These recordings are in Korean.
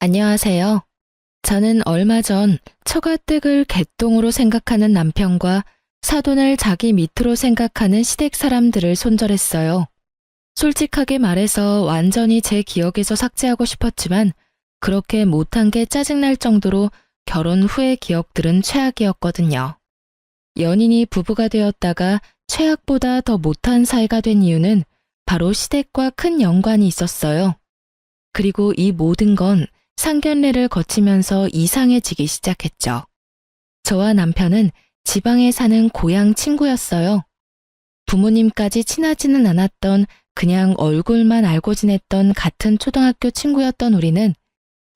안녕하세요. 저는 얼마 전 처가댁을 개똥으로 생각하는 남편과 사돈을 자기 밑으로 생각하는 시댁 사람들을 손절했어요. 솔직하게 말해서 완전히 제 기억에서 삭제하고 싶었지만 그렇게 못한 게 짜증날 정도로 결혼 후의 기억들은 최악이었거든요. 연인이 부부가 되었다가 최악보다 더 못한 사이가 된 이유는 바로 시댁과 큰 연관이 있었어요. 그리고 이 모든 건 상견례를 거치면서 이상해지기 시작했죠. 저와 남편은 지방에 사는 고향 친구였어요. 부모님까지 친하지는 않았던 그냥 얼굴만 알고 지냈던 같은 초등학교 친구였던 우리는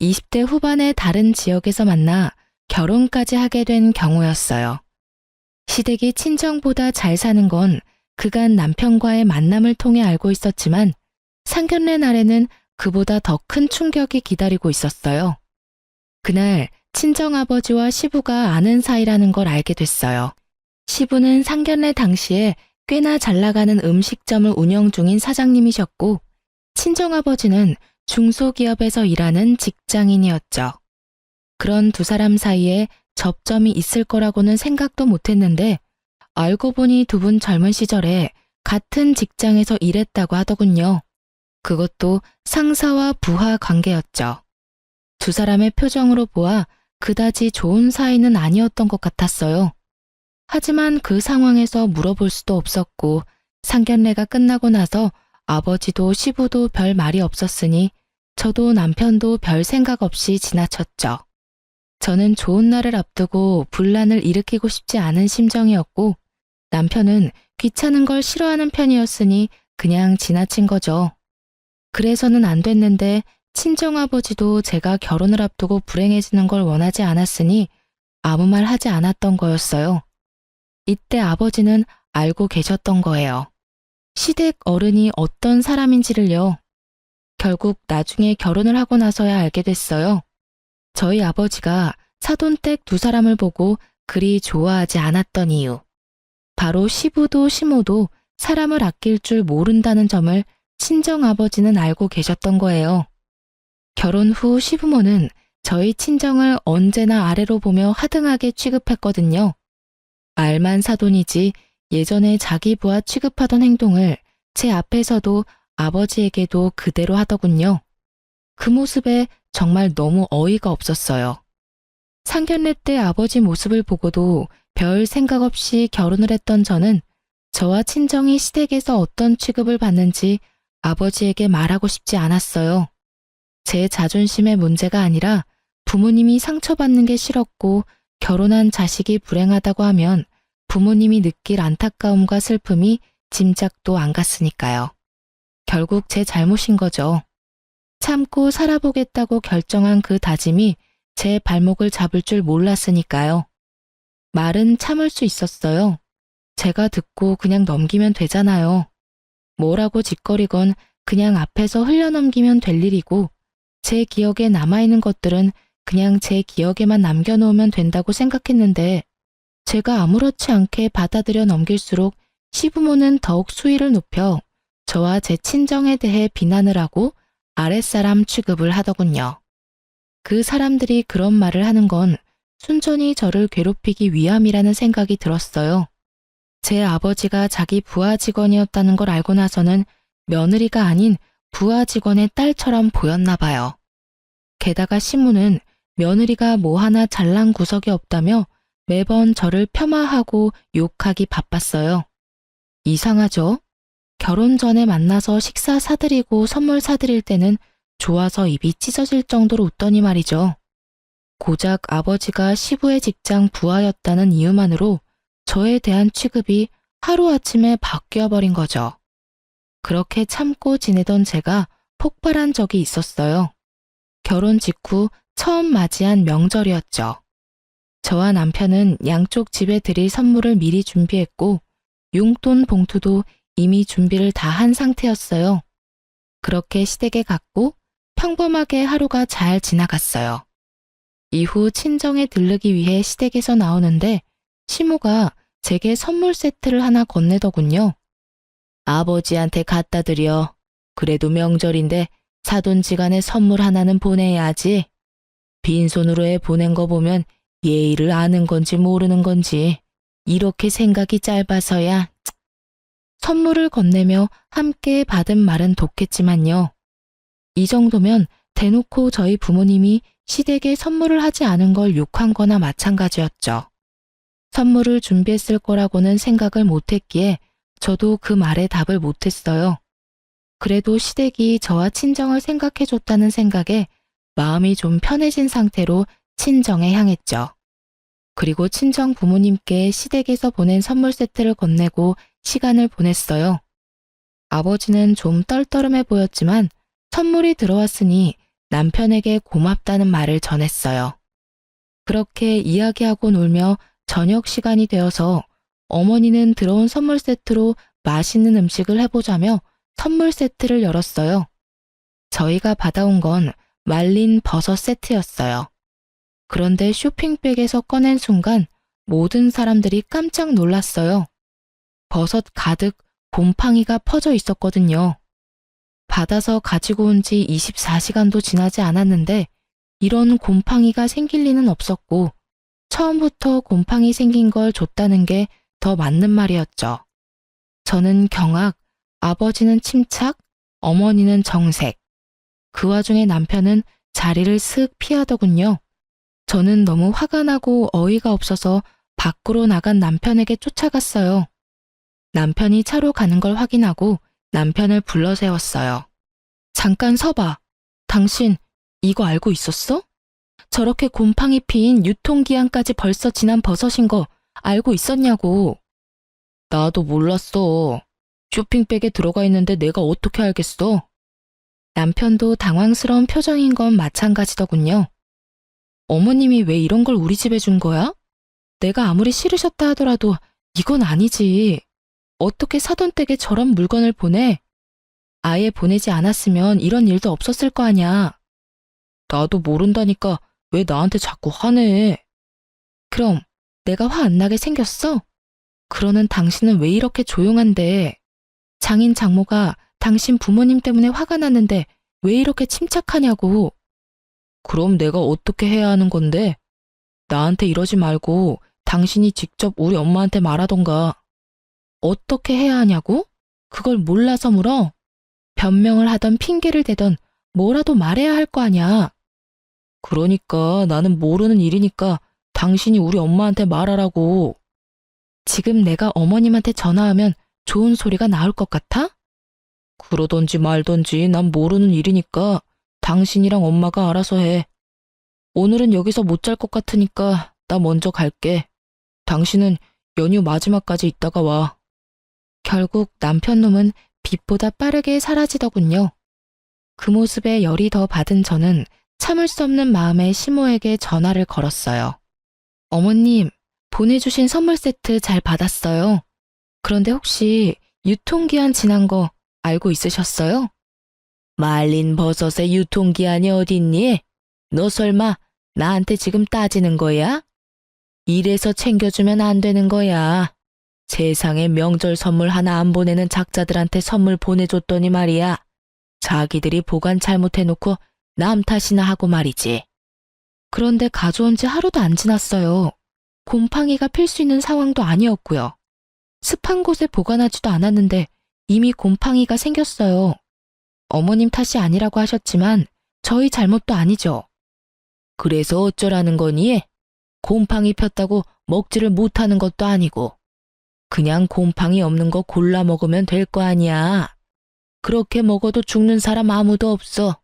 20대 후반의 다른 지역에서 만나 결혼까지 하게 된 경우였어요. 시댁이 친정보다 잘 사는 건 그간 남편과의 만남을 통해 알고 있었지만 상견례 날에는 그보다 더 큰 충격이 기다리고 있었어요. 그날 친정아버지와 시부가 아는 사이라는 걸 알게 됐어요. 시부는 상견례 당시에 꽤나 잘 나가는 음식점을 운영 중인 사장님이셨고 친정아버지는 중소기업에서 일하는 직장인이었죠. 그런 두 사람 사이에 접점이 있을 거라고는 생각도 못했는데 알고 보니 두 분 젊은 시절에 같은 직장에서 일했다고 하더군요. 그것도 상사와 부하 관계였죠. 두 사람의 표정으로 보아 그다지 좋은 사이는 아니었던 것 같았어요. 하지만 그 상황에서 물어볼 수도 없었고 상견례가 끝나고 나서 아버지도 시부도 별 말이 없었으니 저도 남편도 별 생각 없이 지나쳤죠. 저는 좋은 날을 앞두고 분란을 일으키고 싶지 않은 심정이었고 남편은 귀찮은 걸 싫어하는 편이었으니 그냥 지나친 거죠. 그래서는 안 됐는데 친정아버지도 제가 결혼을 앞두고 불행해지는 걸 원하지 않았으니 아무 말 하지 않았던 거였어요. 이때 아버지는 알고 계셨던 거예요. 시댁 어른이 어떤 사람인지를요. 결국 나중에 결혼을 하고 나서야 알게 됐어요. 저희 아버지가 사돈댁 두 사람을 보고 그리 좋아하지 않았던 이유. 바로 시부도 시모도 사람을 아낄 줄 모른다는 점을 친정아버지는 알고 계셨던 거예요. 결혼 후 시부모는 저희 친정을 언제나 아래로 보며 하등하게 취급했거든요. 알만 사돈이지 예전에 자기 부하 취급하던 행동을 제 앞에서도 아버지에게도 그대로 하더군요. 그 모습에 정말 너무 어이가 없었어요. 상견례 때 아버지 모습을 보고도 별 생각 없이 결혼을 했던 저는 저와 친정이 시댁에서 어떤 취급을 받는지 아버지에게 말하고 싶지 않았어요. 제 자존심의 문제가 아니라 부모님이 상처받는 게 싫었고 결혼한 자식이 불행하다고 하면 부모님이 느낄 안타까움과 슬픔이 짐작도 안 갔으니까요. 결국 제 잘못인 거죠. 참고 살아보겠다고 결정한 그 다짐이 제 발목을 잡을 줄 몰랐으니까요. 말은 참을 수 있었어요. 제가 듣고 그냥 넘기면 되잖아요. 뭐라고 짓거리건 그냥 앞에서 흘려넘기면 될 일이고 제 기억에 남아있는 것들은 그냥 제 기억에만 남겨놓으면 된다고 생각했는데 제가 아무렇지 않게 받아들여 넘길수록 시부모는 더욱 수위를 높여 저와 제 친정에 대해 비난을 하고 아랫사람 취급을 하더군요. 그 사람들이 그런 말을 하는 건 순전히 저를 괴롭히기 위함이라는 생각이 들었어요. 제 아버지가 자기 부하 직원이었다는 걸 알고 나서는 며느리가 아닌 부하 직원의 딸처럼 보였나 봐요. 게다가 시무는 며느리가 뭐 하나 잘난 구석이 없다며 매번 저를 폄하하고 욕하기 바빴어요. 이상하죠? 결혼 전에 만나서 식사 사드리고 선물 사드릴 때는 좋아서 입이 찢어질 정도로 웃더니 말이죠. 고작 아버지가 시부의 직장 부하였다는 이유만으로 저에 대한 취급이 하루아침에 바뀌어버린 거죠. 그렇게 참고 지내던 제가 폭발한 적이 있었어요. 결혼 직후 처음 맞이한 명절이었죠. 저와 남편은 양쪽 집에 드릴 선물을 미리 준비했고 용돈 봉투도 이미 준비를 다 한 상태였어요. 그렇게 시댁에 갔고 평범하게 하루가 잘 지나갔어요. 이후 친정에 들르기 위해 시댁에서 나오는데 시모가 제게 선물 세트를 하나 건네더군요. 아버지한테 갖다 드려. 그래도 명절인데 사돈지간에 선물 하나는 보내야지. 빈손으로 애 보낸 거 보면 예의를 아는 건지 모르는 건지 이렇게 생각이 짧아서야. 선물을 건네며 함께 받은 말은 돕겠지만요. 이 정도면 대놓고 저희 부모님이 시댁에 선물을 하지 않은 걸 욕한 거나 마찬가지였죠. 선물을 준비했을 거라고는 생각을 못했기에 저도 그 말에 답을 못했어요. 그래도 시댁이 저와 친정을 생각해줬다는 생각에 마음이 좀 편해진 상태로 친정에 향했죠. 그리고 친정 부모님께 시댁에서 보낸 선물 세트를 건네고 시간을 보냈어요. 아버지는 좀 떨떠름해 보였지만 선물이 들어왔으니 남편에게 고맙다는 말을 전했어요. 그렇게 이야기하고 놀며 저녁 시간이 되어서 어머니는 들어온 선물 세트로 맛있는 음식을 해보자며 선물 세트를 열었어요. 저희가 받아온 건 말린 버섯 세트였어요. 그런데 쇼핑백에서 꺼낸 순간 모든 사람들이 깜짝 놀랐어요. 버섯 가득 곰팡이가 퍼져 있었거든요. 받아서 가지고 온 지 24시간도 지나지 않았는데 이런 곰팡이가 생길 리는 없었고 처음부터 곰팡이 생긴 걸 줬다는 게 더 맞는 말이었죠. 저는 경악, 아버지는 침착, 어머니는 정색. 그 와중에 남편은 자리를 슥 피하더군요. 저는 너무 화가 나고 어이가 없어서 밖으로 나간 남편에게 쫓아갔어요. 남편이 차로 가는 걸 확인하고 남편을 불러 세웠어요. 잠깐 서봐. 당신 이거 알고 있었어? 저렇게 곰팡이 피인 유통기한까지 벌써 지난 버섯인 거 알고 있었냐고. 나도 몰랐어. 쇼핑백에 들어가 있는데 내가 어떻게 알겠어? 남편도 당황스러운 표정인 건 마찬가지더군요. 어머님이 왜 이런 걸 우리 집에 준 거야? 내가 아무리 싫으셨다 하더라도 이건 아니지. 어떻게 사돈 댁에 저런 물건을 보내? 아예 보내지 않았으면 이런 일도 없었을 거 아냐. 나도 모른다니까 왜 나한테 자꾸 화내? 그럼 내가 화 안 나게 생겼어? 그러는 당신은 왜 이렇게 조용한데? 장인 장모가 당신 부모님 때문에 화가 났는데 왜 이렇게 침착하냐고. 그럼 내가 어떻게 해야 하는 건데? 나한테 이러지 말고 당신이 직접 우리 엄마한테 말하던가. 어떻게 해야 하냐고? 그걸 몰라서 물어? 변명을 하던 핑계를 대던 뭐라도 말해야 할 거 아냐. 그러니까 나는 모르는 일이니까 당신이 우리 엄마한테 말하라고. 지금 내가 어머님한테 전화하면 좋은 소리가 나올 것 같아? 그러던지 말던지 난 모르는 일이니까 당신이랑 엄마가 알아서 해. 오늘은 여기서 못 잘 것 같으니까 나 먼저 갈게. 당신은 연휴 마지막까지 있다가 와. 결국 남편 놈은 빛보다 빠르게 사라지더군요. 그 모습에 열이 더 받은 저는 참을 수 없는 마음에 시모에게 전화를 걸었어요. 어머님, 보내주신 선물 세트 잘 받았어요. 그런데 혹시 유통기한 지난 거 알고 있으셨어요? 말린 버섯의 유통기한이 어딨니? 너 설마 나한테 지금 따지는 거야? 이래서 챙겨주면 안 되는 거야. 세상에 명절 선물 하나 안 보내는 작자들한테 선물 보내줬더니 말이야. 자기들이 보관 잘못해놓고 남 탓이나 하고 말이지. 그런데 가져온 지 하루도 안 지났어요. 곰팡이가 필 수 있는 상황도 아니었고요. 습한 곳에 보관하지도 않았는데 이미 곰팡이가 생겼어요. 어머님 탓이 아니라고 하셨지만 저희 잘못도 아니죠. 그래서 어쩌라는 거니? 곰팡이 폈다고 먹지를 못하는 것도 아니고 그냥 곰팡이 없는 거 골라 먹으면 될 거 아니야. 그렇게 먹어도 죽는 사람 아무도 없어.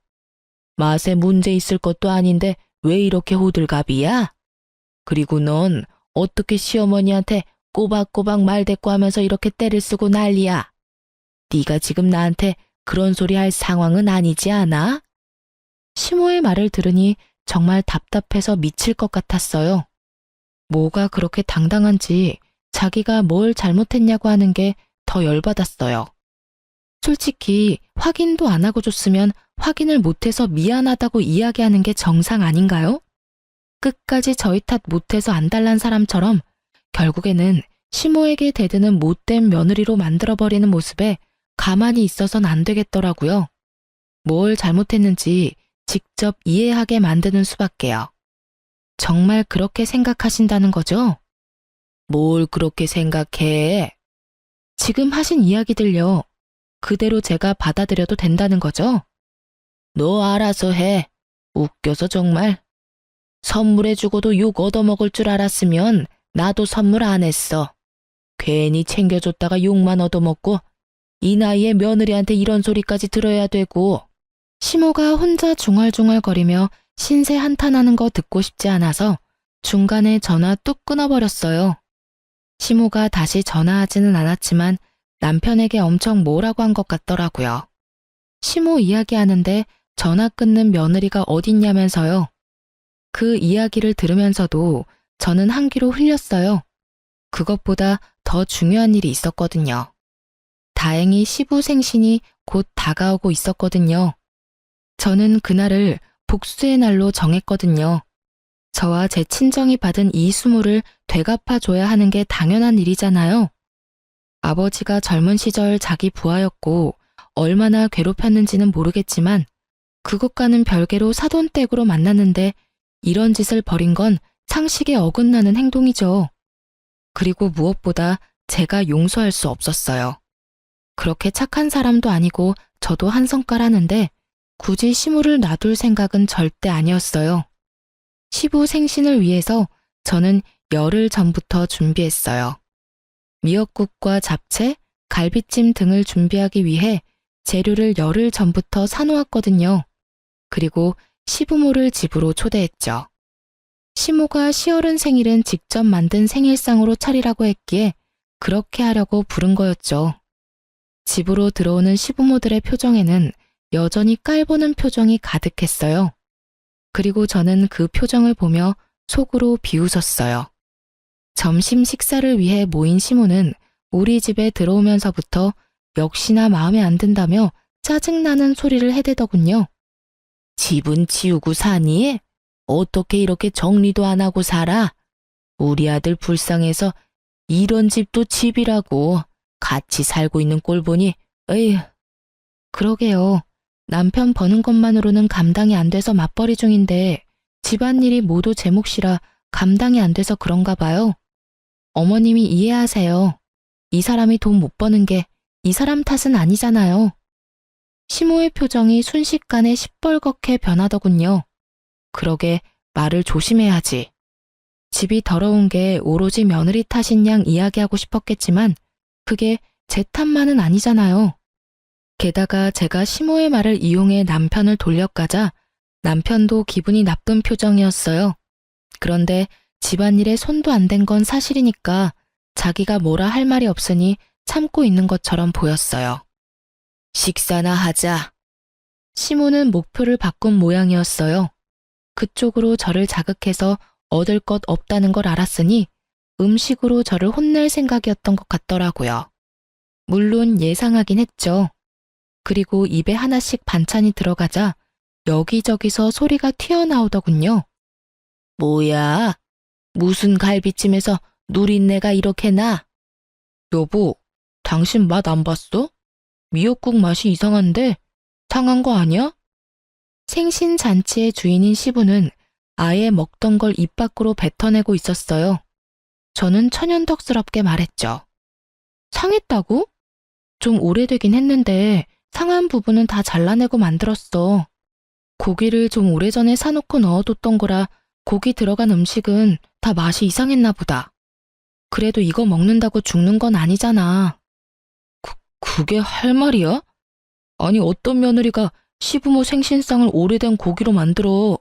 맛에 문제 있을 것도 아닌데 왜 이렇게 호들갑이야? 그리고 넌 어떻게 시어머니한테 꼬박꼬박 말대꾸하면서 이렇게 때를 쓰고 난리야. 네가 지금 나한테 그런 소리 할 상황은 아니지 않아? 시모의 말을 들으니 정말 답답해서 미칠 것 같았어요. 뭐가 그렇게 당당한지 자기가 뭘 잘못했냐고 하는 게 더 열받았어요. 솔직히 확인도 안 하고 줬으면 확인을 못해서 미안하다고 이야기하는 게 정상 아닌가요? 끝까지 저희 탓 못해서 안달난 사람처럼 결국에는 시모에게 대드는 못된 며느리로 만들어버리는 모습에 가만히 있어선 안 되겠더라고요. 뭘 잘못했는지 직접 이해하게 만드는 수밖에요. 정말 그렇게 생각하신다는 거죠? 뭘 그렇게 생각해? 지금 하신 이야기들요. 그대로 제가 받아들여도 된다는 거죠? 너 알아서 해. 웃겨서 정말. 선물해주고도 욕 얻어먹을 줄 알았으면 나도 선물 안 했어. 괜히 챙겨줬다가 욕만 얻어먹고 이 나이에 며느리한테 이런 소리까지 들어야 되고. 시모가 혼자 중얼중얼거리며 신세 한탄하는 거 듣고 싶지 않아서 중간에 전화 뚝 끊어버렸어요. 시모가 다시 전화하지는 않았지만 남편에게 엄청 뭐라고 한 것 같더라고요. 시모 이야기하는데 전화 끊는 며느리가 어딨냐면서요. 그 이야기를 들으면서도 저는 한 귀로 흘렸어요. 그것보다 더 중요한 일이 있었거든요. 다행히 시부 생신이 곧 다가오고 있었거든요. 저는 그날을 복수의 날로 정했거든요. 저와 제 친정이 받은 이 수모를 되갚아줘야 하는 게 당연한 일이잖아요. 아버지가 젊은 시절 자기 부하였고 얼마나 괴롭혔는지는 모르겠지만 그것과는 별개로 사돈댁으로 만났는데 이런 짓을 벌인 건 상식에 어긋나는 행동이죠. 그리고 무엇보다 제가 용서할 수 없었어요. 그렇게 착한 사람도 아니고 저도 한 성깔하는데 굳이 시무를 놔둘 생각은 절대 아니었어요. 시부 생신을 위해서 저는 열흘 전부터 준비했어요. 미역국과 잡채, 갈비찜 등을 준비하기 위해 재료를 열흘 전부터 사놓았거든요. 그리고 시부모를 집으로 초대했죠. 시모가 시어른 생일은 직접 만든 생일상으로 차리라고 했기에 그렇게 하려고 부른 거였죠. 집으로 들어오는 시부모들의 표정에는 여전히 깔보는 표정이 가득했어요. 그리고 저는 그 표정을 보며 속으로 비웃었어요. 점심 식사를 위해 모인 시모는 우리 집에 들어오면서부터 역시나 마음에 안 든다며 짜증나는 소리를 해대더군요. 집은 치우고 사니? 어떻게 이렇게 정리도 안 하고 살아? 우리 아들 불쌍해서 이런 집도 집이라고 같이 살고 있는 꼴 보니 에휴. 그러게요. 남편 버는 것만으로는 감당이 안 돼서 맞벌이 중인데 집안일이 모두 제 몫이라 감당이 안 돼서 그런가 봐요. 어머님이 이해하세요. 이 사람이 돈 못 버는 게 이 사람 탓은 아니잖아요. 시모의 표정이 순식간에 시뻘겋게 변하더군요. 그러게 말을 조심해야지. 집이 더러운 게 오로지 며느리 탓인 양 이야기하고 싶었겠지만 그게 제 탓만은 아니잖아요. 게다가 제가 시모의 말을 이용해 남편을 돌려가자 남편도 기분이 나쁜 표정이었어요. 그런데 집안일에 손도 안 댄 건 사실이니까 자기가 뭐라 할 말이 없으니 참고 있는 것처럼 보였어요. 식사나 하자. 시모는 목표를 바꾼 모양이었어요. 그쪽으로 저를 자극해서 얻을 것 없다는 걸 알았으니 음식으로 저를 혼낼 생각이었던 것 같더라고요. 물론 예상하긴 했죠. 그리고 입에 하나씩 반찬이 들어가자 여기저기서 소리가 튀어나오더군요. 뭐야? 무슨 갈비찜에서 누린내가 이렇게 나? 여보, 당신 맛 안 봤어? 미역국 맛이 이상한데 상한 거 아니야? 생신 잔치의 주인인 시부는 아예 먹던 걸 입 밖으로 뱉어내고 있었어요. 저는 천연덕스럽게 말했죠. 상했다고? 좀 오래되긴 했는데 상한 부분은 다 잘라내고 만들었어. 고기를 좀 오래전에 사놓고 넣어뒀던 거라 고기 들어간 음식은 다 맛이 이상했나 보다. 그래도 이거 먹는다고 죽는 건 아니잖아. 그게 할 말이야? 아니 어떤 며느리가 시부모 생신상을 오래된 고기로 만들어.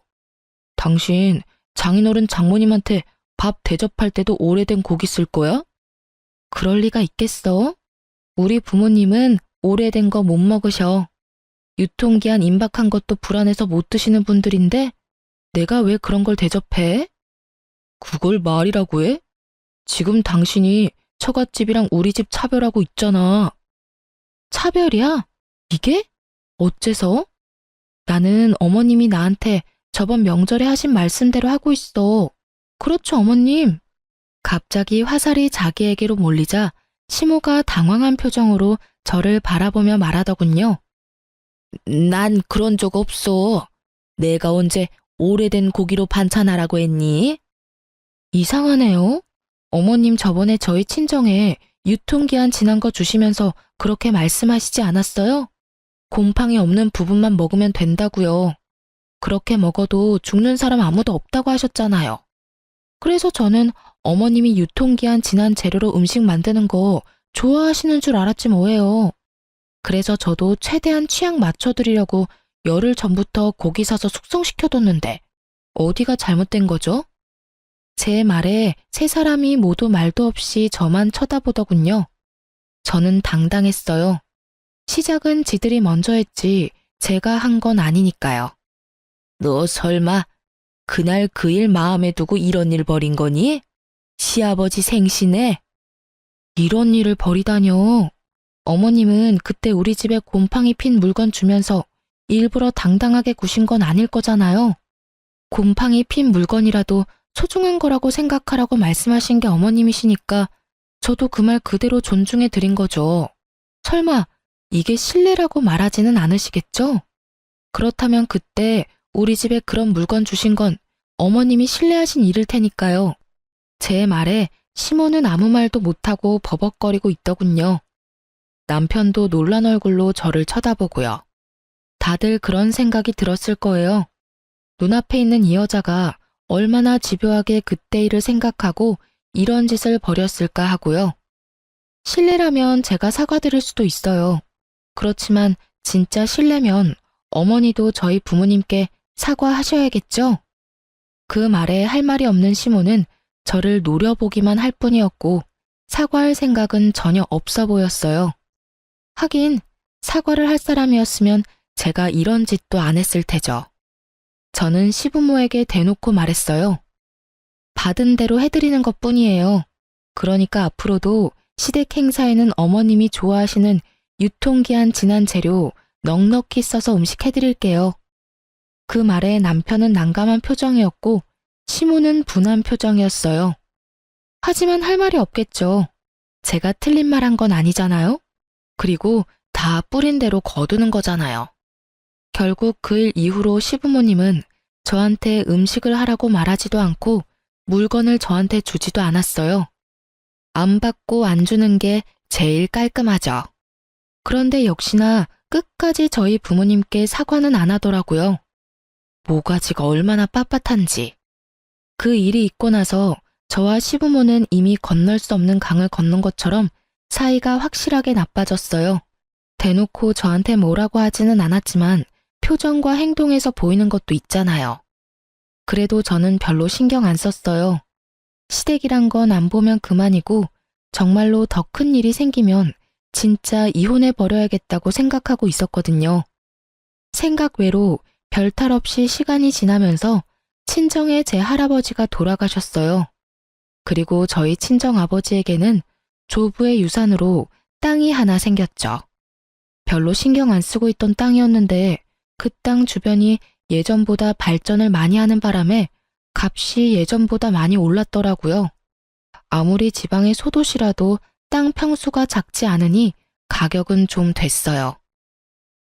당신 장인어른 장모님한테 밥 대접할 때도 오래된 고기 쓸 거야? 그럴 리가 있겠어? 우리 부모님은 오래된 거 못 먹으셔. 유통기한 임박한 것도 불안해서 못 드시는 분들인데 내가 왜 그런 걸 대접해? 그걸 말이라고 해? 지금 당신이 처갓집이랑 우리 집 차별하고 있잖아. 차별이야? 이게? 어째서? 나는 어머님이 나한테 저번 명절에 하신 말씀대로 하고 있어. 그렇죠, 어머님. 갑자기 화살이 자기에게로 몰리자 시모가 당황한 표정으로 저를 바라보며 말하더군요. 난 그런 적 없어. 내가 언제 오래된 고기로 반찬하라고 했니? 이상하네요. 어머님 저번에 저희 친정에 유통기한 지난 거 주시면서 그렇게 말씀하시지 않았어요? 곰팡이 없는 부분만 먹으면 된다고요. 그렇게 먹어도 죽는 사람 아무도 없다고 하셨잖아요. 그래서 저는 어머님이 유통기한 지난 재료로 음식 만드는 거 좋아하시는 줄 알았지 뭐예요. 그래서 저도 최대한 취향 맞춰드리려고 열흘 전부터 고기 사서 숙성시켜뒀는데 어디가 잘못된 거죠? 제 말에 세 사람이 모두 말도 없이 저만 쳐다보더군요. 저는 당당했어요. 시작은 지들이 먼저 했지 제가 한 건 아니니까요. 너 설마 그날 그 일 마음에 두고 이런 일 벌인 거니? 시아버지 생신에? 이런 일을 벌이다뇨. 어머님은 그때 우리 집에 곰팡이 핀 물건 주면서 일부러 당당하게 구신 건 아닐 거잖아요. 곰팡이 핀 물건이라도 소중한 거라고 생각하라고 말씀하신 게 어머님이시니까 저도 그 말 그대로 존중해 드린 거죠. 설마 이게 실례라고 말하지는 않으시겠죠? 그렇다면 그때 우리 집에 그런 물건 주신 건 어머님이 실례하신 일일 테니까요. 제 말에 시모는 아무 말도 못하고 버벅거리고 있더군요. 남편도 놀란 얼굴로 저를 쳐다보고요. 다들 그런 생각이 들었을 거예요. 눈앞에 있는 이 여자가 얼마나 집요하게 그때 일을 생각하고 이런 짓을 벌였을까 하고요. 실례라면 제가 사과드릴 수도 있어요. 그렇지만 진짜 실례면 어머니도 저희 부모님께 사과하셔야겠죠? 그 말에 할 말이 없는 시모는 저를 노려보기만 할 뿐이었고 사과할 생각은 전혀 없어 보였어요. 하긴 사과를 할 사람이었으면 제가 이런 짓도 안 했을 테죠. 저는 시부모에게 대놓고 말했어요. 받은 대로 해드리는 것뿐이에요. 그러니까 앞으로도 시댁 행사에는 어머님이 좋아하시는 유통기한 지난 재료 넉넉히 써서 음식 해드릴게요. 그 말에 남편은 난감한 표정이었고 시모는 분한 표정이었어요. 하지만 할 말이 없겠죠. 제가 틀린 말 한 건 아니잖아요. 그리고 다 뿌린 대로 거두는 거잖아요. 결국 그 일 이후로 시부모님은 저한테 음식을 하라고 말하지도 않고 물건을 저한테 주지도 않았어요. 안 받고 안 주는 게 제일 깔끔하죠. 그런데 역시나 끝까지 저희 부모님께 사과는 안 하더라고요. 모가지가 얼마나 빳빳한지. 그 일이 있고 나서 저와 시부모는 이미 건널 수 없는 강을 건넌 것처럼 사이가 확실하게 나빠졌어요. 대놓고 저한테 뭐라고 하지는 않았지만 표정과 행동에서 보이는 것도 있잖아요. 그래도 저는 별로 신경 안 썼어요. 시댁이란 건 안 보면 그만이고 정말로 더 큰 일이 생기면 진짜 이혼해버려야겠다고 생각하고 있었거든요. 생각 외로 별탈 없이 시간이 지나면서 친정의 제 할아버지가 돌아가셨어요. 그리고 저희 친정 아버지에게는 조부의 유산으로 땅이 하나 생겼죠. 별로 신경 안 쓰고 있던 땅이었는데 그 땅 주변이 예전보다 발전을 많이 하는 바람에 값이 예전보다 많이 올랐더라고요. 아무리 지방의 소도시라도 땅 평수가 작지 않으니 가격은 좀 됐어요.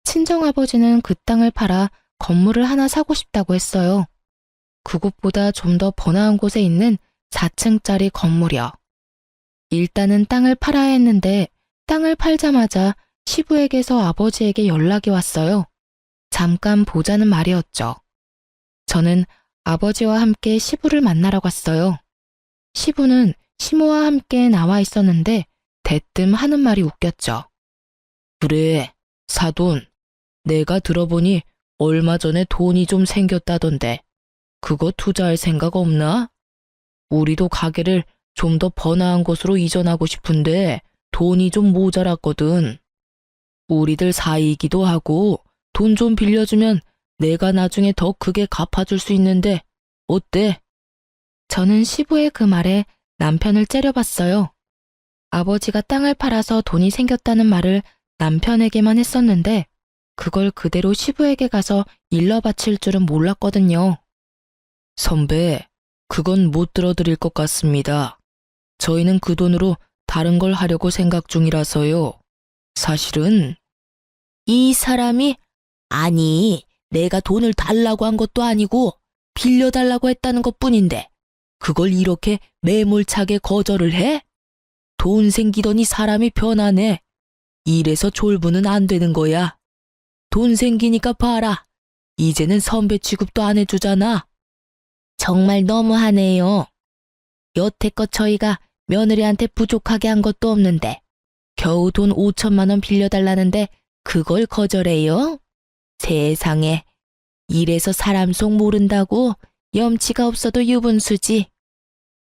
친정아버지는 그 땅을 팔아 건물을 하나 사고 싶다고 했어요. 그곳보다 좀 더 번화한 곳에 있는 4층짜리 건물이요. 일단은 땅을 팔아야 했는데 땅을 팔자마자 시부에게서 아버지에게 연락이 왔어요. 잠깐 보자는 말이었죠. 저는 아버지와 함께 시부를 만나러 갔어요. 시부는 시모와 함께 나와 있었는데 대뜸 하는 말이 웃겼죠. 그래, 사돈. 내가 들어보니 얼마 전에 돈이 좀 생겼다던데 그거 투자할 생각 없나? 우리도 가게를 좀 더 번화한 곳으로 이전하고 싶은데 돈이 좀 모자랐거든. 우리들 사이이기도 하고 돈 좀 빌려주면 내가 나중에 더 크게 갚아줄 수 있는데 어때? 저는 시부의 그 말에 남편을 째려봤어요. 아버지가 땅을 팔아서 돈이 생겼다는 말을 남편에게만 했었는데 그걸 그대로 시부에게 가서 일러 바칠 줄은 몰랐거든요. 선배, 그건 못 들어드릴 것 같습니다. 저희는 그 돈으로 다른 걸 하려고 생각 중이라서요. 사실은 이 사람이 아니, 내가 돈을 달라고 한 것도 아니고 빌려달라고 했다는 것뿐인데 그걸 이렇게 매몰차게 거절을 해? 돈 생기더니 사람이 변하네. 이래서 졸부는 안 되는 거야. 돈 생기니까 봐라. 이제는 선배 취급도 안 해주잖아. 정말 너무하네요. 여태껏 저희가 며느리한테 부족하게 한 것도 없는데 겨우 돈 5천만 원 빌려달라는데 그걸 거절해요? 세상에. 이래서 사람 속 모른다고 염치가 없어도 유분수지.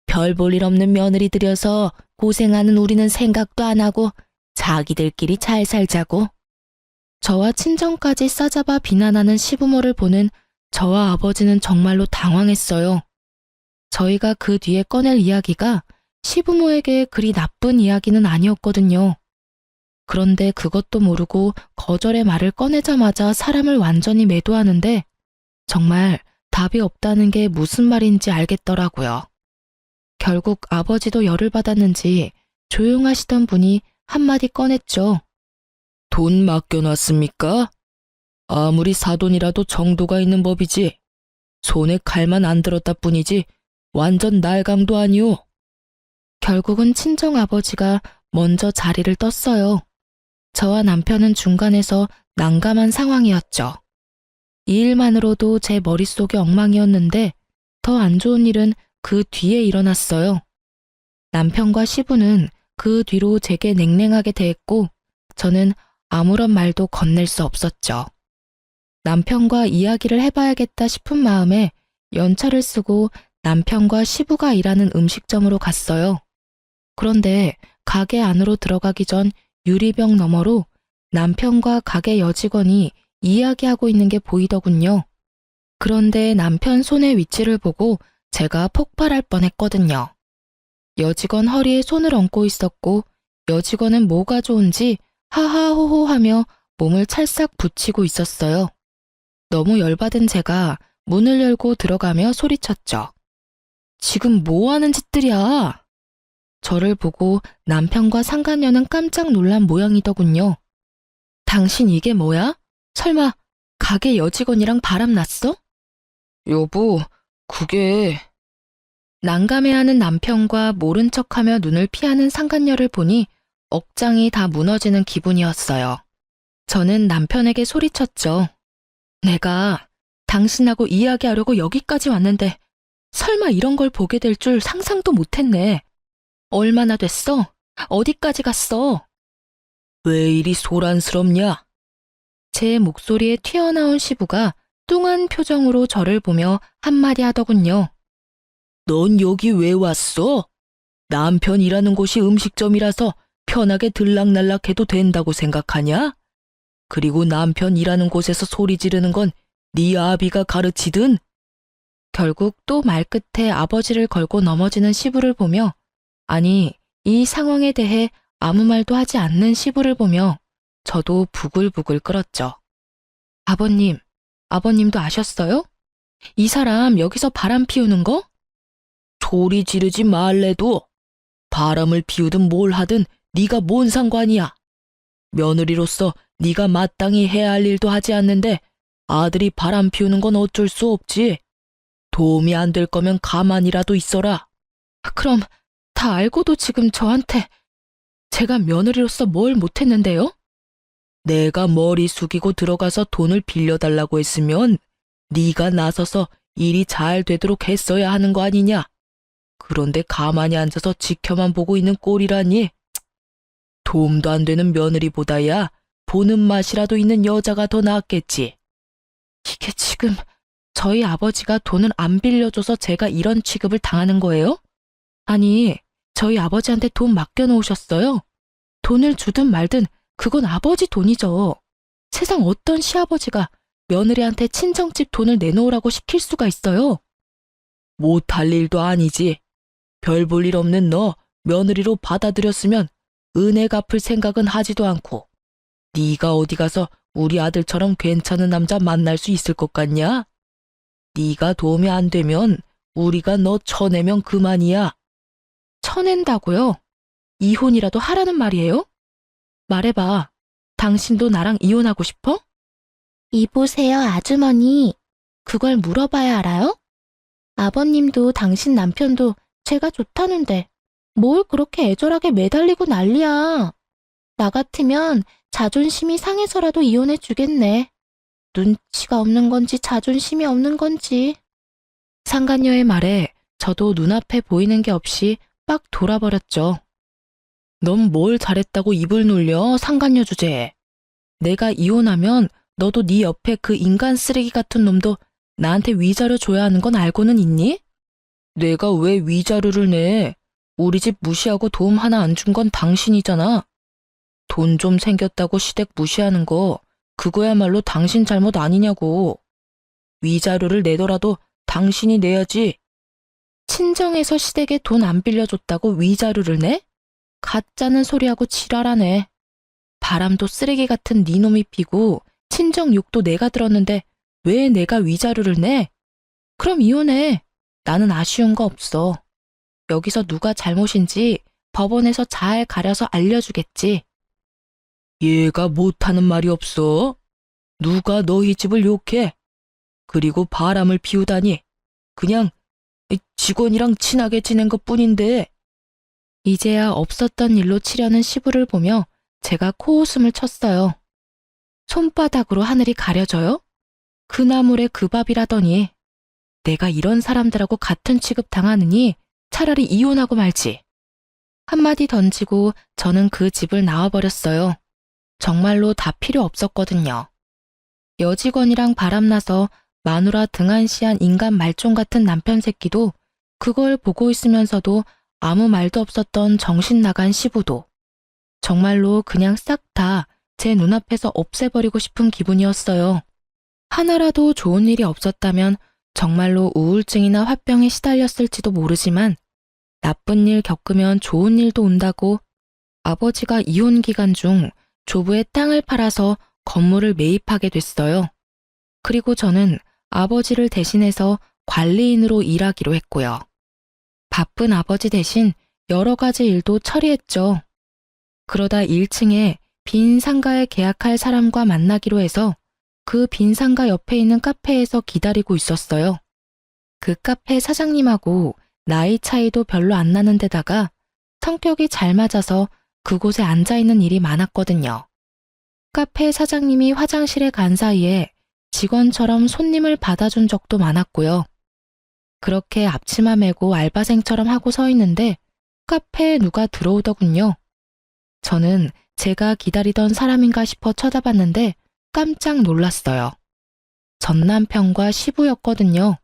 별 볼 일 없는 며느리 들여서 고생하는 우리는 생각도 안 하고 자기들끼리 잘 살자고. 저와 친정까지 싸잡아 비난하는 시부모를 보는 저와 아버지는 정말로 당황했어요. 저희가 그 뒤에 꺼낼 이야기가 시부모에게 그리 나쁜 이야기는 아니었거든요. 그런데 그것도 모르고 거절의 말을 꺼내자마자 사람을 완전히 매도하는데 정말 답이 없다는 게 무슨 말인지 알겠더라고요. 결국 아버지도 열을 받았는지 조용하시던 분이 한마디 꺼냈죠. 돈 맡겨놨습니까? 아무리 사돈이라도 정도가 있는 법이지. 손에 칼만 안 들었다 뿐이지 완전 날강도 아니오. 결국은 친정아버지가 먼저 자리를 떴어요. 저와 남편은 중간에서 난감한 상황이었죠. 이 일만으로도 제 머릿속이 엉망이었는데 더 안 좋은 일은 그 뒤에 일어났어요. 남편과 시부는 그 뒤로 제게 냉랭하게 대했고 저는 아무런 말도 건넬 수 없었죠. 남편과 이야기를 해봐야겠다 싶은 마음에 연차를 쓰고 남편과 시부가 일하는 음식점으로 갔어요. 그런데 가게 안으로 들어가기 전 유리병 너머로 남편과 가게 여직원이 이야기하고 있는 게 보이더군요. 그런데 남편 손의 위치를 보고 제가 폭발할 뻔했거든요. 여직원 허리에 손을 얹고 있었고 여직원은 뭐가 좋은지 하하호호 하며 몸을 찰싹 붙이고 있었어요. 너무 열받은 제가 문을 열고 들어가며 소리쳤죠. 지금 뭐 하는 짓들이야? 저를 보고 남편과 상간녀는 깜짝 놀란 모양이더군요. 당신 이게 뭐야? 설마 가게 여직원이랑 바람 났어? 여보, 그게... 난감해하는 남편과 모른 척하며 눈을 피하는 상간녀를 보니 억장이 다 무너지는 기분이었어요. 저는 남편에게 소리쳤죠. 내가 당신하고 이야기하려고 여기까지 왔는데 설마 이런 걸 보게 될 줄 상상도 못했네. 얼마나 됐어? 어디까지 갔어? 왜 이리 소란스럽냐? 제 목소리에 튀어나온 시부가 뚱한 표정으로 저를 보며 한마디 하더군요. 넌 여기 왜 왔어? 남편 일하는 곳이 음식점이라서 편하게 들락날락해도 된다고 생각하냐? 그리고 남편 일하는 곳에서 소리 지르는 건 네 아비가 가르치든? 결국 또 말끝에 아버지를 걸고 넘어지는 시부를 보며 아니 이 상황에 대해 아무 말도 하지 않는 시부를 보며 저도 부글부글 끓었죠. 아버님, 아버님도 아셨어요? 이 사람 여기서 바람 피우는 거? 소리 지르지 말래도. 바람을 피우든 뭘 하든 네가 뭔 상관이야. 며느리로서 네가 마땅히 해야 할 일도 하지 않는데 아들이 바람 피우는 건 어쩔 수 없지. 도움이 안 될 거면 가만히라도 있어라. 그럼 다 알고도 지금 저한테 제가 며느리로서 뭘 못했는데요? 내가 머리 숙이고 들어가서 돈을 빌려달라고 했으면 네가 나서서 일이 잘 되도록 했어야 하는 거 아니냐. 그런데 가만히 앉아서 지켜만 보고 있는 꼴이라니. 도움도 안 되는 며느리보다야 보는 맛이라도 있는 여자가 더 낫겠지. 이게 지금 저희 아버지가 돈을 안 빌려줘서 제가 이런 취급을 당하는 거예요? 아니, 저희 아버지한테 돈 맡겨놓으셨어요. 돈을 주든 말든 그건 아버지 돈이죠. 세상 어떤 시아버지가 며느리한테 친정집 돈을 내놓으라고 시킬 수가 있어요? 못할 일도 아니지. 별 볼 일 없는 너 며느리로 받아들였으면 은혜 갚을 생각은 하지도 않고 네가 어디 가서 우리 아들처럼 괜찮은 남자 만날 수 있을 것 같냐? 네가 도움이 안 되면 우리가 너 쳐내면 그만이야. 쳐낸다고요? 이혼이라도 하라는 말이에요? 말해봐. 당신도 나랑 이혼하고 싶어? 이보세요, 아주머니. 그걸 물어봐야 알아요? 아버님도 당신 남편도 제가 좋다는데 뭘 그렇게 애절하게 매달리고 난리야. 나 같으면 자존심이 상해서라도 이혼해 주겠네. 눈치가 없는 건지 자존심이 없는 건지. 상간녀의 말에 저도 눈앞에 보이는 게 없이 빡 돌아버렸죠. 넌 뭘 잘했다고 입을 놀려, 상간녀 주제에. 내가 이혼하면 너도 네 옆에 그 인간 쓰레기 같은 놈도 나한테 위자료 줘야 하는 건 알고는 있니? 내가 왜 위자료를 내? 우리 집 무시하고 도움 하나 안 준 건 당신이잖아. 돈 좀 생겼다고 시댁 무시하는 거 그거야말로 당신 잘못 아니냐고. 위자료를 내더라도 당신이 내야지. 친정에서 시댁에 돈 안 빌려줬다고 위자료를 내? 가짜는 소리하고 지랄하네. 바람도 쓰레기 같은 네 놈이 피고 친정 욕도 내가 들었는데 왜 내가 위자료를 내? 그럼 이혼해. 나는 아쉬운 거 없어. 여기서 누가 잘못인지 법원에서 잘 가려서 알려주겠지. 얘가 못하는 말이 없어. 누가 너희 집을 욕해? 그리고 바람을 피우다니. 그냥 직원이랑 친하게 지낸 것뿐인데. 이제야 없었던 일로 치려는 시부를 보며 제가 코웃음을 쳤어요. 손바닥으로 하늘이 가려져요? 그 나물에 그 밥이라더니. 내가 이런 사람들하고 같은 취급 당하느니 차라리 이혼하고 말지. 한마디 던지고 저는 그 집을 나와버렸어요. 정말로 다 필요 없었거든요. 여직원이랑 바람나서 마누라 등한시한 인간 말종 같은 남편 새끼도, 그걸 보고 있으면서도 아무 말도 없었던 정신 나간 시부도, 정말로 그냥 싹 다 제 눈앞에서 없애버리고 싶은 기분이었어요. 하나라도 좋은 일이 없었다면 정말로 우울증이나 화병에 시달렸을지도 모르지만, 나쁜 일 겪으면 좋은 일도 온다고 아버지가 이혼 기간 중 조부의 땅을 팔아서 건물을 매입하게 됐어요. 그리고 저는 아버지를 대신해서 관리인으로 일하기로 했고요. 바쁜 아버지 대신 여러 가지 일도 처리했죠. 그러다 1층에 빈 상가에 계약할 사람과 만나기로 해서 그 빈 상가 옆에 있는 카페에서 기다리고 있었어요. 그 카페 사장님하고 나이 차이도 별로 안 나는 데다가 성격이 잘 맞아서 그곳에 앉아있는 일이 많았거든요. 카페 사장님이 화장실에 간 사이에 직원처럼 손님을 받아준 적도 많았고요. 그렇게 앞치마 메고 알바생처럼 하고 서 있는데 카페에 누가 들어오더군요. 저는 제가 기다리던 사람인가 싶어 쳐다봤는데 깜짝 놀랐어요. 전 남편과 시부였거든요.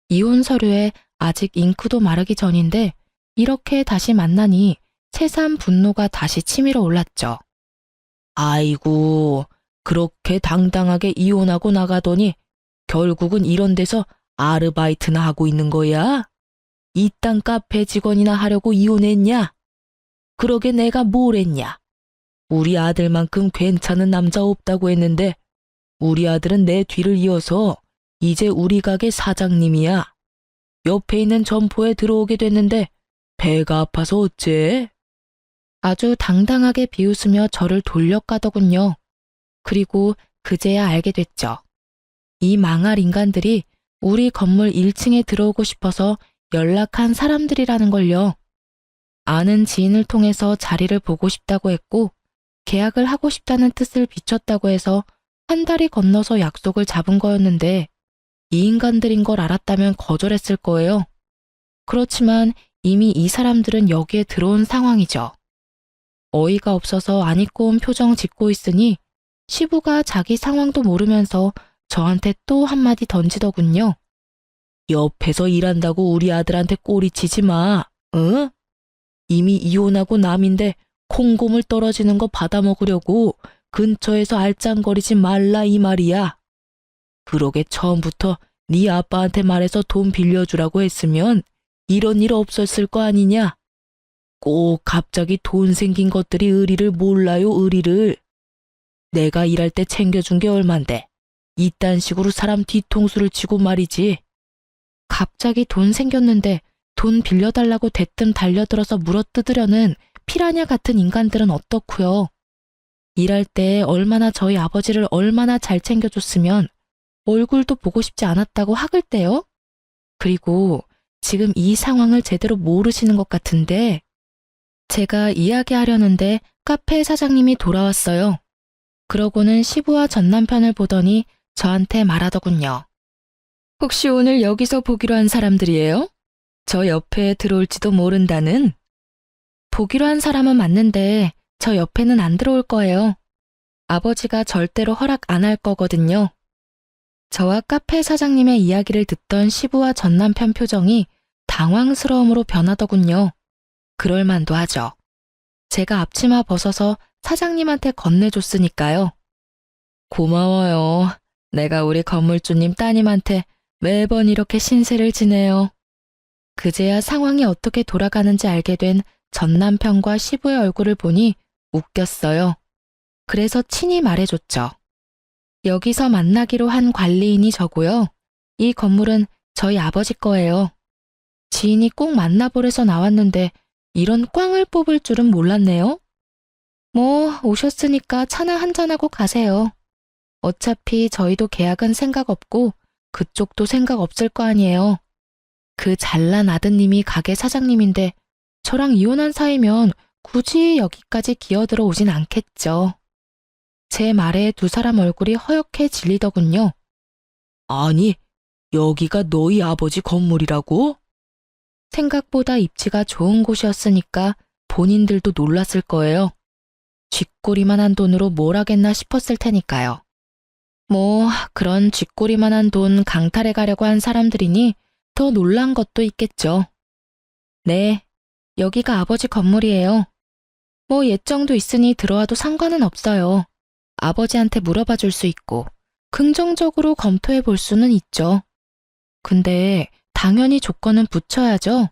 이혼 서류에 아직 잉크도 마르기 전인데 이렇게 다시 만나니 새삼 분노가 다시 치밀어 올랐죠. 아이고, 그렇게 당당하게 이혼하고 나가더니 결국은 이런 데서 아르바이트나 하고 있는 거야? 이딴 카페 직원이나 하려고 이혼했냐? 그러게 내가 뭘 했냐? 우리 아들만큼 괜찮은 남자 없다고 했는데 우리 아들은 내 뒤를 이어서 이제 우리 가게 사장님이야. 옆에 있는 점포에 들어오게 됐는데 배가 아파서 어째? 아주 당당하게 비웃으며 저를 돌려가더군요. 그리고 그제야 알게 됐죠. 이 망할 인간들이 우리 건물 1층에 들어오고 싶어서 연락한 사람들이라는 걸요. 아는 지인을 통해서 자리를 보고 싶다고 했고 계약을 하고 싶다는 뜻을 비췄다고 해서 한 달이 건너서 약속을 잡은 거였는데 이 인간들인 걸 알았다면 거절했을 거예요. 그렇지만 이미 이 사람들은 여기에 들어온 상황이죠. 어이가 없어서 안 입고 온 표정 짓고 있으니 시부가 자기 상황도 모르면서 저한테 또 한마디 던지더군요. 옆에서 일한다고 우리 아들한테 꼬리치지 마, 응? 이미 이혼하고 남인데 콩고물 떨어지는 거 받아먹으려고 근처에서 알짱거리지 말라 이 말이야. 그러게 처음부터 네 아빠한테 말해서 돈 빌려주라고 했으면 이런 일 없었을 거 아니냐? 꼭 갑자기 돈 생긴 것들이 의리를 몰라요, 의리를. 내가 일할 때 챙겨준 게 얼만데 이딴 식으로 사람 뒤통수를 치고 말이지. 갑자기 돈 생겼는데 돈 빌려달라고 대뜸 달려들어서 물어뜯으려는 피라냐 같은 인간들은 어떻고요? 일할 때 얼마나 저희 아버지를 얼마나 잘 챙겨줬으면 얼굴도 보고 싶지 않았다고 학을 떼요? 그리고 지금 이 상황을 제대로 모르시는 것 같은데 제가 이야기하려는데 카페 사장님이 돌아왔어요. 그러고는 시부와 전 남편을 보더니 저한테 말하더군요. 혹시 오늘 여기서 보기로 한 사람들이에요? 저 옆에 들어올지도 모른다는? 보기로 한 사람은 맞는데 저 옆에는 안 들어올 거예요. 아버지가 절대로 허락 안 할 거거든요. 저와 카페 사장님의 이야기를 듣던 시부와 전 남편 표정이 당황스러움으로 변하더군요. 그럴만도 하죠. 제가 앞치마 벗어서 사장님한테 건네줬으니까요. 고마워요. 내가 우리 건물주님 따님한테 매번 이렇게 신세를 지내요. 그제야 상황이 어떻게 돌아가는지 알게 된 전 남편과 시부의 얼굴을 보니 웃겼어요. 그래서 친히 말해줬죠. 여기서 만나기로 한 관리인이 저고요. 이 건물은 저희 아버지 거예요. 지인이 꼭 만나보래서 나왔는데 이런 꽝을 뽑을 줄은 몰랐네요. 뭐 오셨으니까 차나 한잔하고 가세요. 어차피 저희도 계약은 생각 없고 그쪽도 생각 없을 거 아니에요. 그 잘난 아드님이 가게 사장님인데 저랑 이혼한 사이면 굳이 여기까지 기어들어 오진 않겠죠. 제 말에 두 사람 얼굴이 허옇게 질리더군요. 아니, 여기가 너희 아버지 건물이라고? 생각보다 입지가 좋은 곳이었으니까 본인들도 놀랐을 거예요. 쥐꼬리만한 돈으로 뭘 하겠나 싶었을 테니까요. 뭐 그런 쥐꼬리만한 돈 강탈해 가려고 한 사람들이니 더 놀란 것도 있겠죠. 네, 여기가 아버지 건물이에요. 뭐 예정도 있으니 들어와도 상관은 없어요. 아버지한테 물어봐 줄 수 있고 긍정적으로 검토해 볼 수는 있죠. 근데 당연히 조건은 붙여야죠.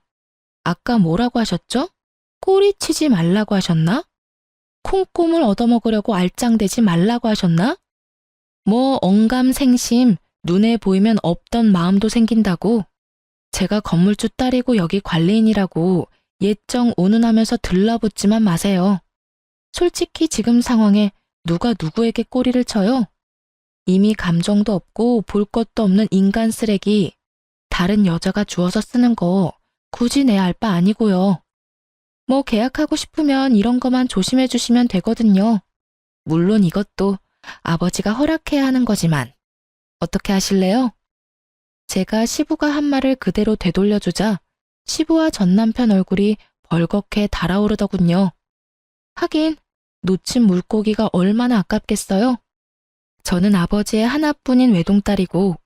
아까 뭐라고 하셨죠? 꼬리치지 말라고 하셨나? 콩고물 얻어먹으려고 알짱대지 말라고 하셨나? 뭐 언감생심, 눈에 보이면 없던 마음도 생긴다고. 제가 건물주 딸이고 여기 관리인이라고 예정 운운하면서 들러붙지만 마세요. 솔직히 지금 상황에 누가 누구에게 꼬리를 쳐요? 이미 감정도 없고 볼 것도 없는 인간 쓰레기, 다른 여자가 주워서 쓰는 거 굳이 내 알 바 아니고요. 뭐 계약하고 싶으면 이런 거만 조심해 주시면 되거든요. 물론 이것도 아버지가 허락해야 하는 거지만 어떻게 하실래요? 제가 시부가 한 말을 그대로 되돌려주자 시부와 전 남편 얼굴이 벌겋게 달아오르더군요. 하긴 놓친 물고기가 얼마나 아깝겠어요? 저는 아버지의 하나뿐인 외동딸이고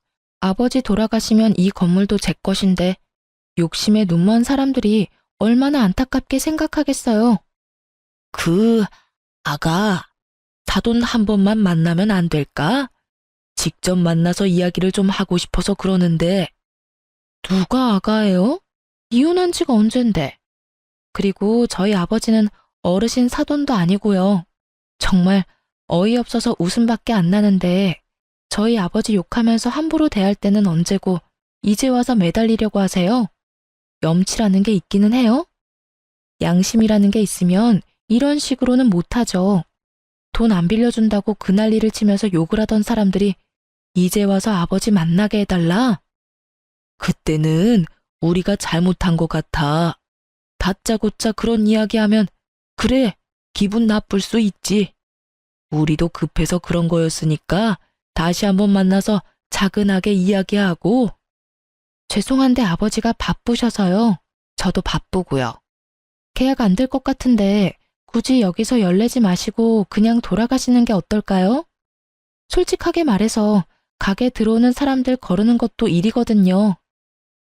아버지 돌아가시면 이 건물도 제 것인데 욕심에 눈먼 사람들이 얼마나 안타깝게 생각하겠어요. 아가, 사돈 한 번만 만나면 안 될까? 직접 만나서 이야기를 좀 하고 싶어서 그러는데. 누가 아가예요? 이혼한 지가 언젠데. 그리고 저희 아버지는 어르신 사돈도 아니고요. 정말 어이없어서 웃음밖에 안 나는데 저희 아버지 욕하면서 함부로 대할 때는 언제고 이제 와서 매달리려고 하세요? 염치라는 게 있기는 해요? 양심이라는 게 있으면 이런 식으로는 못하죠. 돈 안 빌려준다고 그 난리를 치면서 욕을 하던 사람들이 이제 와서 아버지 만나게 해달라? 그때는 우리가 잘못한 것 같아. 다짜고짜 그런 이야기하면 그래, 기분 나쁠 수 있지. 우리도 급해서 그런 거였으니까 다시 한번 만나서 차근하게 이야기하고. 죄송한데 아버지가 바쁘셔서요. 저도 바쁘고요. 계약 안 될 것 같은데 굳이 여기서 열내지 마시고 그냥 돌아가시는 게 어떨까요? 솔직하게 말해서 가게 들어오는 사람들 거르는 것도 일이거든요.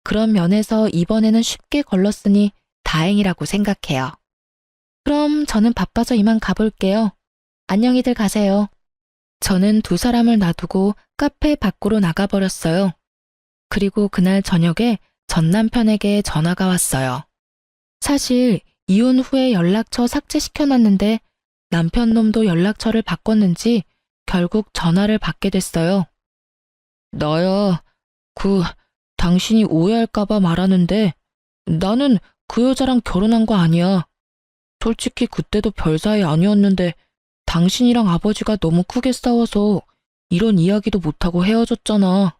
그런 면에서 이번에는 쉽게 걸렀으니 다행이라고 생각해요. 그럼 저는 바빠서 이만 가볼게요. 안녕히들 가세요. 저는 두 사람을 놔두고 카페 밖으로 나가버렸어요. 그리고 그날 저녁에 전 남편에게 전화가 왔어요. 사실 이혼 후에 연락처 삭제시켜놨는데 남편 놈도 연락처를 바꿨는지 결국 전화를 받게 됐어요. 나야, 당신이 오해할까봐 말하는데 나는 그 여자랑 결혼한 거 아니야. 솔직히 그때도 별 사이 아니었는데 당신이랑 아버지가 너무 크게 싸워서 이런 이야기도 못하고 헤어졌잖아.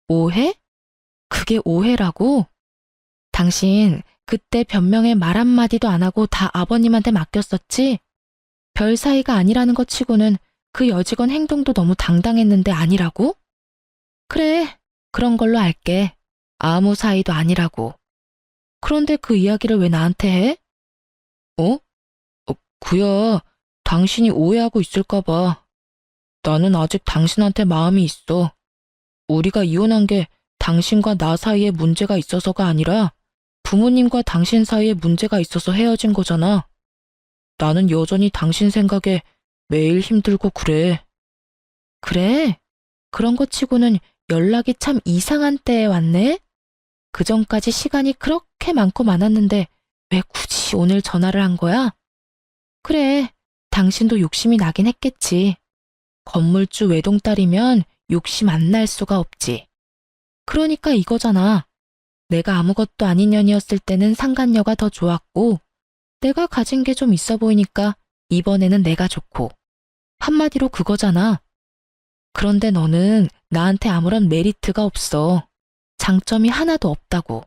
오해? 그게 오해라고? 당신 그때 변명에 말 한마디도 안 하고 다 아버님한테 맡겼었지? 별 사이가 아니라는 것 치고는 그 여직원 행동도 너무 당당했는데 아니라고? 그래, 그런 걸로 알게. 아무 사이도 아니라고. 그런데 그 이야기를 왜 나한테 해? 어? 그야, 당신이 오해하고 있을까 봐. 나는 아직 당신한테 마음이 있어. 우리가 이혼한 게 당신과 나 사이에 문제가 있어서가 아니라 부모님과 당신 사이에 문제가 있어서 헤어진 거잖아. 나는 여전히 당신 생각에 매일 힘들고 그래. 그래? 그런 거 치고는 연락이 참 이상한 때에 왔네? 그 전까지 시간이 그렇게 많고 많았는데 왜 굳이 오늘 전화를 한 거야? 그래, 당신도 욕심이 나긴 했겠지. 건물주 외동딸이면 욕심 안 날 수가 없지. 그러니까 이거잖아. 내가 아무것도 아닌 년이었을 때는 상간녀가 더 좋았고, 내가 가진 게 좀 있어 보이니까 이번에는 내가 좋고. 한마디로 그거잖아. 그런데 너는 나한테 아무런 메리트가 없어. 장점이 하나도 없다고.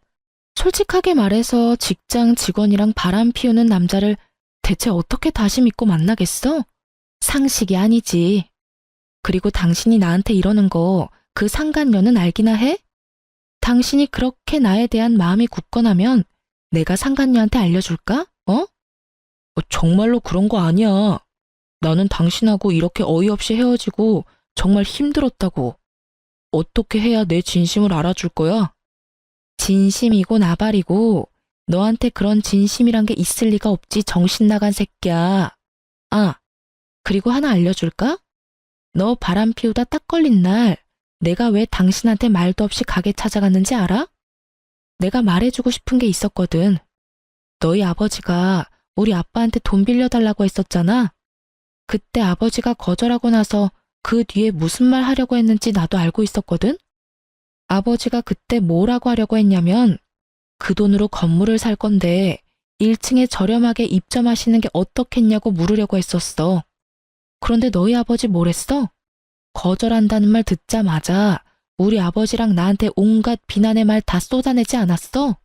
솔직하게 말해서 직장 직원이랑 바람 피우는 남자를 대체 어떻게 다시 믿고 만나겠어? 상식이 아니지. 그리고 당신이 나한테 이러는 거 그 상간녀는 알기나 해? 당신이 그렇게 나에 대한 마음이 굳건하면 내가 상간녀한테 알려줄까? 정말로 그런 거 아니야. 나는 당신하고 이렇게 어이없이 헤어지고 정말 힘들었다고. 어떻게 해야 내 진심을 알아줄 거야? 진심이고 나발이고 너한테 그런 진심이란 게 있을 리가 없지 정신 나간 새끼야. 아, 그리고 하나 알려줄까? 너 바람 피우다 딱 걸린 날 내가 왜 당신한테 말도 없이 가게 찾아갔는지 알아? 내가 말해주고 싶은 게 있었거든. 너희 아버지가 우리 아빠한테 돈 빌려달라고 했었잖아. 그때 아버지가 거절하고 나서 그 뒤에 무슨 말 하려고 했는지 나도 알고 있었거든. 아버지가 그때 뭐라고 하려고 했냐면 그 돈으로 건물을 살 건데 1층에 저렴하게 입점하시는 게 어떻겠냐고 물으려고 했었어. 그런데 너희 아버지 뭐랬어? 거절한다는 말 듣자마자 우리 아버지랑 나한테 온갖 비난의 말 다 쏟아내지 않았어?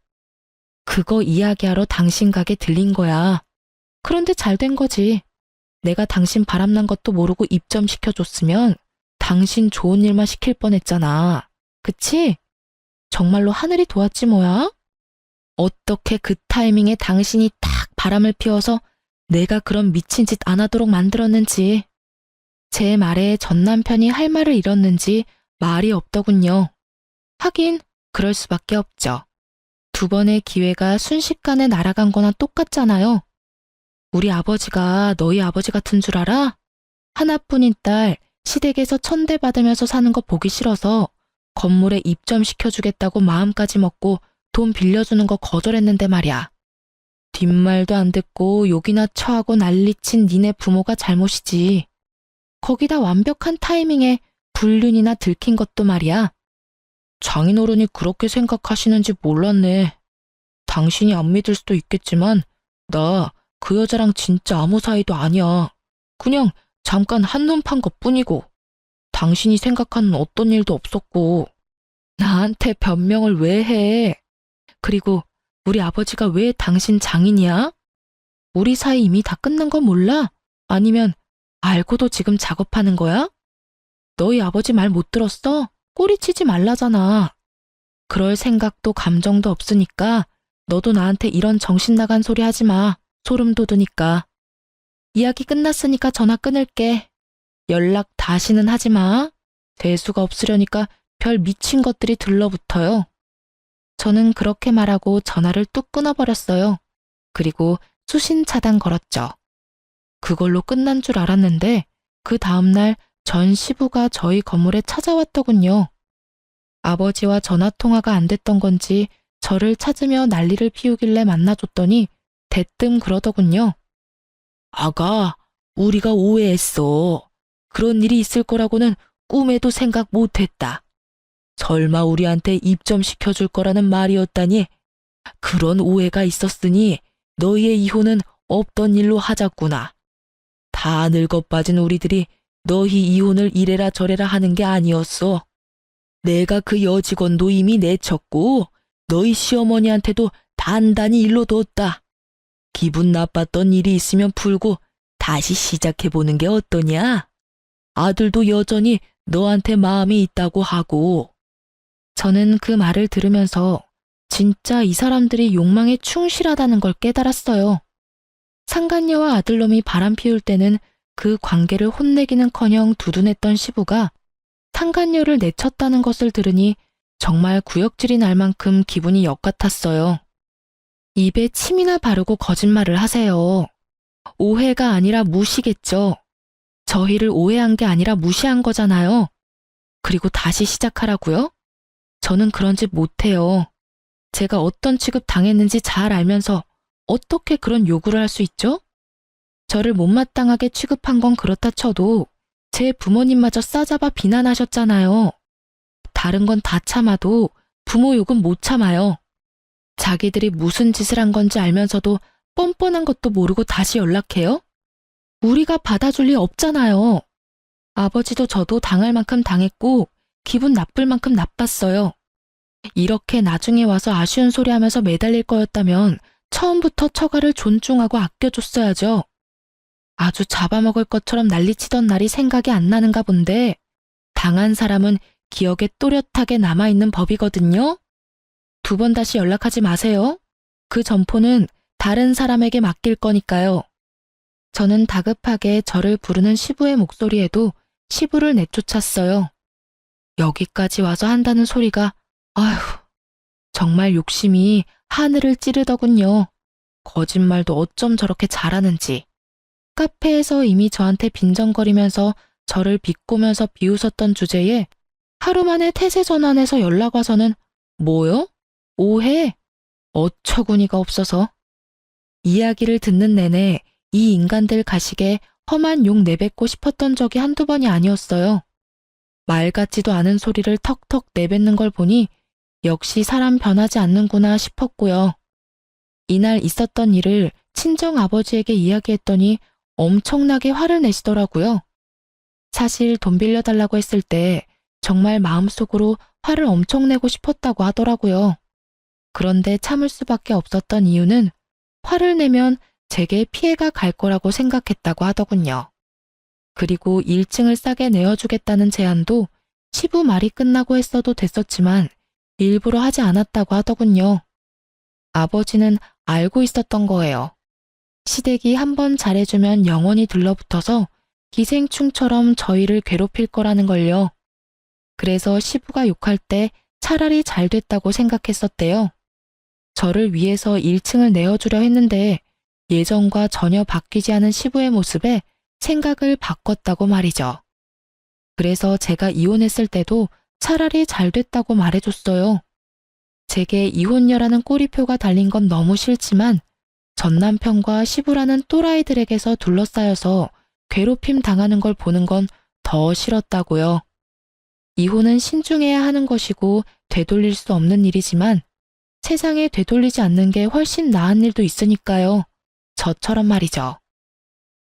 그거 이야기하러 당신 가게 들린 거야. 그런데 잘 된 거지. 내가 당신 바람난 것도 모르고 입점시켜줬으면 당신 좋은 일만 시킬 뻔했잖아. 그치? 정말로 하늘이 도왔지 뭐야? 어떻게 그 타이밍에 당신이 딱 바람을 피워서 내가 그런 미친 짓 안 하도록 만들었는지. 제 말에 전 남편이 할 말을 잃었는지 말이 없더군요. 하긴 그럴 수밖에 없죠. 두 번의 기회가 순식간에 날아간 거나 똑같잖아요. 우리 아버지가 너희 아버지 같은 줄 알아? 하나뿐인 딸 시댁에서 천대받으면서 사는 거 보기 싫어서 건물에 입점시켜주겠다고 마음까지 먹고 돈 빌려주는 거 거절했는데 말이야. 뒷말도 안 듣고 욕이나 처하고 난리친 니네 부모가 잘못이지. 거기다 완벽한 타이밍에 불륜이나 들킨 것도 말이야. 장인어른이 그렇게 생각하시는지 몰랐네. 당신이 안 믿을 수도 있겠지만 나 그 여자랑 진짜 아무 사이도 아니야. 그냥 잠깐 한눈 판 것뿐이고 당신이 생각하는 어떤 일도 없었고. 나한테 변명을 왜 해? 그리고 우리 아버지가 왜 당신 장인이야? 우리 사이 이미 다 끝난 거 몰라? 아니면 알고도 지금 작업하는 거야? 너희 아버지 말 못 들었어? 꼬리치지 말라잖아. 그럴 생각도 감정도 없으니까 너도 나한테 이런 정신 나간 소리 하지 마. 소름 돋으니까. 이야기 끝났으니까 전화 끊을게. 연락 다시는 하지 마. 대수가 없으려니까 별 미친 것들이 들러붙어요. 저는 그렇게 말하고 전화를 뚝 끊어버렸어요. 그리고 수신 차단 걸었죠. 그걸로 끝난 줄 알았는데 그 다음날 전 시부가 저희 건물에 찾아왔더군요. 아버지와 전화통화가 안 됐던 건지 저를 찾으며 난리를 피우길래 만나줬더니 대뜸 그러더군요. 아가, 우리가 오해했어. 그런 일이 있을 거라고는 꿈에도 생각 못했다. 설마 우리한테 입점시켜줄 거라는 말이었다니. 그런 오해가 있었으니 너희의 이혼은 없던 일로 하자꾸나. 다 늙어 빠진 우리들이 너희 이혼을 이래라 저래라 하는 게 아니었어. 내가 그 여직원도 이미 내쳤고 너희 시어머니한테도 단단히 일러뒀다. 기분 나빴던 일이 있으면 풀고 다시 시작해보는 게 어떠냐? 아들도 여전히 너한테 마음이 있다고 하고. 저는 그 말을 들으면서 진짜 이 사람들이 욕망에 충실하다는 걸 깨달았어요. 상간녀와 아들놈이 바람 피울 때는 그 관계를 혼내기는커녕 두둔했던 시부가 상간녀를 내쳤다는 것을 들으니 정말 구역질이 날 만큼 기분이 역같았어요. 입에 침이나 바르고 거짓말을 하세요. 오해가 아니라 무시겠죠. 저희를 오해한 게 아니라 무시한 거잖아요. 그리고 다시 시작하라고요? 저는 그런 짓 못해요. 제가 어떤 취급 당했는지 잘 알면서 어떻게 그런 요구를 할 수 있죠? 저를 못마땅하게 취급한 건 그렇다 쳐도 제 부모님마저 싸잡아 비난하셨잖아요. 다른 건 다 참아도 부모 욕은 못 참아요. 자기들이 무슨 짓을 한 건지 알면서도 뻔뻔한 것도 모르고 다시 연락해요? 우리가 받아줄 리 없잖아요. 아버지도 저도 당할 만큼 당했고 기분 나쁠 만큼 나빴어요. 이렇게 나중에 와서 아쉬운 소리 하면서 매달릴 거였다면 처음부터 처가를 존중하고 아껴줬어야죠. 아주 잡아먹을 것처럼 난리치던 날이 생각이 안 나는가 본데 당한 사람은 기억에 또렷하게 남아있는 법이거든요. 2번 다시 연락하지 마세요. 그 점포는 다른 사람에게 맡길 거니까요. 저는 다급하게 저를 부르는 시부의 목소리에도 시부를 내쫓았어요. 여기까지 와서 한다는 소리가 아휴, 정말 욕심이 하늘을 찌르더군요. 거짓말도 어쩜 저렇게 잘하는지. 카페에서 이미 저한테 빈정거리면서 저를 비꼬면서 비웃었던 주제에 하루 만에 태세 전환해서 연락 와서는 뭐요? 오해? 어처구니가 없어서. 이야기를 듣는 내내 이 인간들 가식에 험한 욕 내뱉고 싶었던 적이 한두 번이 아니었어요. 말 같지도 않은 소리를 턱턱 내뱉는 걸 보니 역시 사람 변하지 않는구나 싶었고요. 이날 있었던 일을 친정 아버지에게 이야기했더니 엄청나게 화를 내시더라고요. 사실 돈 빌려달라고 했을 때 정말 마음속으로 화를 엄청 내고 싶었다고 하더라고요. 그런데 참을 수밖에 없었던 이유는 화를 내면 제게 피해가 갈 거라고 생각했다고 하더군요. 그리고 1층을 싸게 내어주겠다는 제안도 시부 말이 끝나고 했어도 됐었지만 일부러 하지 않았다고 하더군요. 아버지는 알고 있었던 거예요. 시댁이 한번 잘해주면 영원히 들러붙어서 기생충처럼 저희를 괴롭힐 거라는 걸요. 그래서 시부가 욕할 때 차라리 잘 됐다고 생각했었대요. 저를 위해서 1층을 내어주려 했는데 예전과 전혀 바뀌지 않은 시부의 모습에 생각을 바꿨다고 말이죠. 그래서 제가 이혼했을 때도 차라리 잘 됐다고 말해줬어요. 제게 이혼녀라는 꼬리표가 달린 건 너무 싫지만 전 남편과 시부라는 또라이들에게서 둘러싸여서 괴롭힘 당하는 걸 보는 건 더 싫었다고요. 이혼은 신중해야 하는 것이고 되돌릴 수 없는 일이지만 세상에 되돌리지 않는 게 훨씬 나은 일도 있으니까요. 저처럼 말이죠.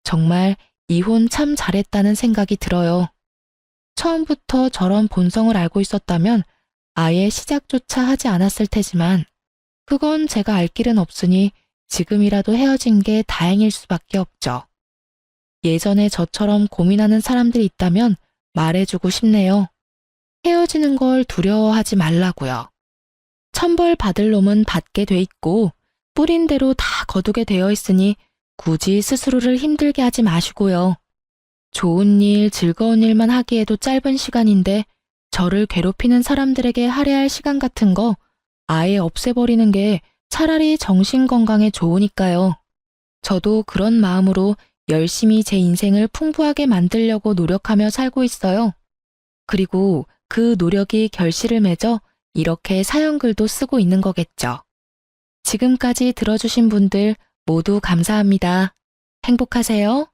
정말 이혼 참 잘했다는 생각이 들어요. 처음부터 저런 본성을 알고 있었다면 아예 시작조차 하지 않았을 테지만 그건 제가 알 길은 없으니 지금이라도 헤어진 게 다행일 수밖에 없죠. 예전에 저처럼 고민하는 사람들이 있다면 말해주고 싶네요. 헤어지는 걸 두려워하지 말라고요. 천벌 받을 놈은 받게 돼 있고 뿌린 대로 다 거두게 되어 있으니 굳이 스스로를 힘들게 하지 마시고요. 좋은 일, 즐거운 일만 하기에도 짧은 시간인데 저를 괴롭히는 사람들에게 할애할 시간 같은 거 아예 없애버리는 게 차라리 정신건강에 좋으니까요. 저도 그런 마음으로 열심히 제 인생을 풍부하게 만들려고 노력하며 살고 있어요. 그리고 그 노력이 결실을 맺어 이렇게 사연글도 쓰고 있는 거겠죠. 지금까지 들어주신 분들 모두 감사합니다. 행복하세요.